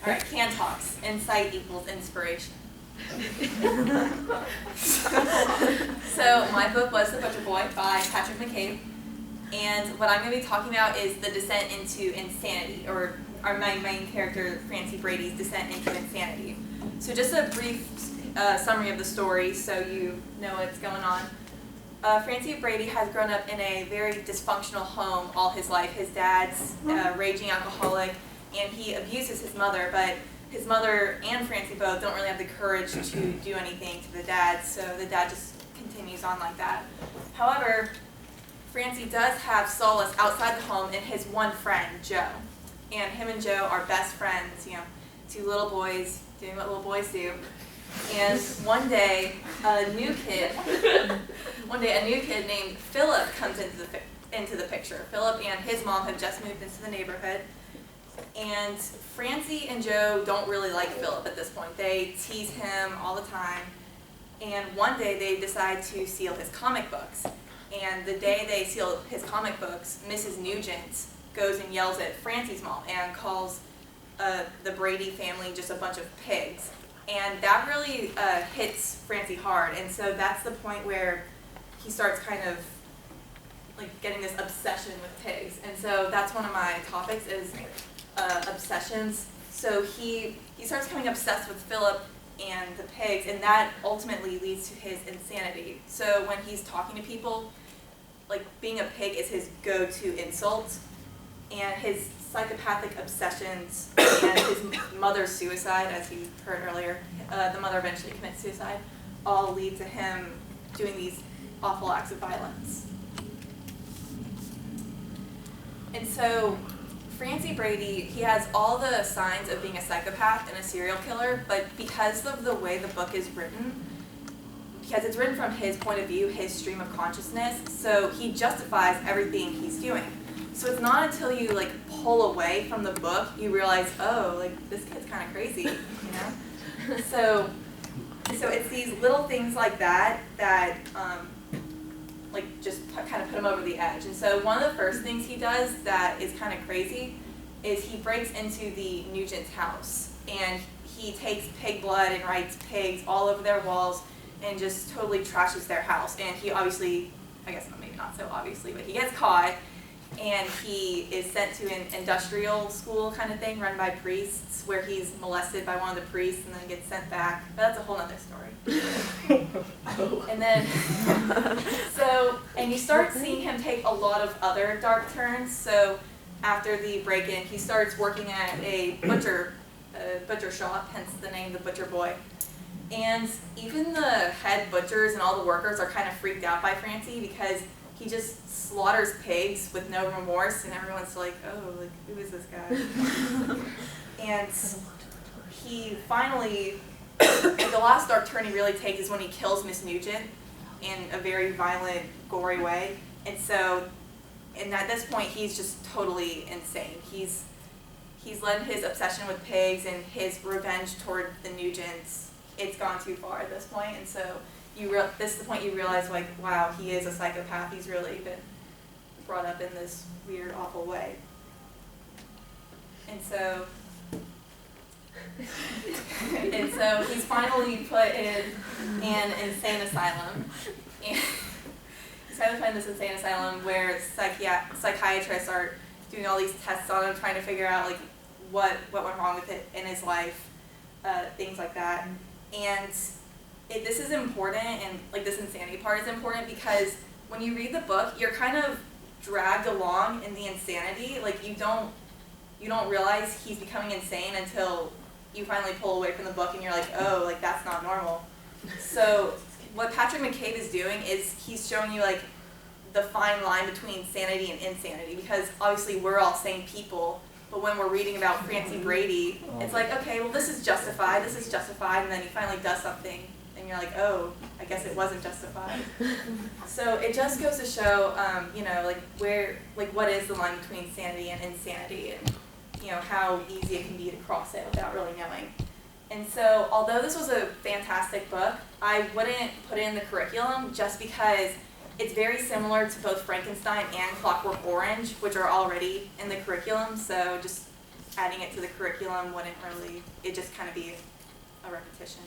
All right, Can Talks. Insight equals inspiration. So my book was The Butcher Boy by Patrick McCabe, and what I'm going to be talking about is the descent into insanity, or my main character, Francie Brady's descent into insanity. So just a brief summary of the story so you know what's going on. Francie Brady has grown up in a very dysfunctional home all his life. His dad's a raging alcoholic, and he abuses his mother, but his mother and Francie both don't really have the courage to do anything to the dad, so the dad just continues on like that. However, Francie does have solace outside the home in his one friend, Joe. And him and Joe are best friends, two little boys doing what little boys do. And one day, a new kid named Philip comes into the picture. Philip and his mom have just moved into the neighborhood. And Francie and Joe don't really like Philip at this point. They tease him all the time. And one day they decide to steal his comic books. And the day they steal his comic books, Mrs. Nugent goes and yells at Francie's mom and calls the Brady family just a bunch of pigs. And that really hits Francie hard. And so that's the point where he starts kind of like getting this obsession with pigs. And so that's one of my topics is obsessions. So he starts becoming obsessed with Philip and the pigs, and that ultimately leads to his insanity. So when he's talking to people, like being a pig is his go-to insult, and his psychopathic obsessions and his mother's suicide, as you heard earlier, the mother eventually commits suicide, all lead to him doing these awful acts of violence. And so Francie Brady, he has all the signs of being a psychopath and a serial killer, but because of the way the book is written, because it's written from his point of view, his stream of consciousness, so he justifies everything he's doing. So it's not until you pull away from the book you realize, oh, this kid's kind of crazy, So it's these little things like that just kind of put him over the edge. And so one of the first things he does that is kind of crazy is he breaks into the Nugent's house, and he takes pig blood and writes pigs all over their walls and just totally trashes their house. And he obviously, I guess maybe not so obviously, but he gets caught, and he is sent to an industrial school kind of thing run by priests where he's molested by one of the priests and then gets sent back. But that's a whole other story. And then, and you start seeing him take a lot of other dark turns. So after the break-in, he starts working at a butcher shop, hence the name The Butcher Boy. And even the head butchers and all the workers are kind of freaked out by Francie because he just slaughters pigs with no remorse, and everyone's like, oh, who is this guy? And he finally, the last dark turn he really takes is when he kills Miss Nugent in a very violent, gory way. And at this point, he's just totally insane. He's led his obsession with pigs and his revenge toward the Nugents. It's gone too far at this point, and so this is the point you realize, wow, he is a psychopath. He's really been brought up in this weird, awful way. And so he's finally put in an insane asylum. And he's finally put in this insane asylum where psychiatrists are doing all these tests on him, trying to figure out what went wrong with it in his life, things like that. And this is important, and this insanity part is important because when you read the book, you're kind of dragged along in the insanity. You don't realize he's becoming insane until you finally pull away from the book and you're like, oh, that's not normal. So what Patrick McCabe is doing is he's showing you the fine line between sanity and insanity, because obviously we're all sane people, but when we're reading about Francie Brady, it's okay, well, this is justified, and then he finally does something and you're like, oh, I guess it wasn't justified. So it just goes to show, what is the line between sanity and insanity, and how easy it can be to cross it without really knowing. And so although this was a fantastic book, I wouldn't put it in the curriculum just because it's very similar to both Frankenstein and Clockwork Orange, which are already in the curriculum. So adding it to the curriculum wouldn't really, it'd just kind of be a repetition.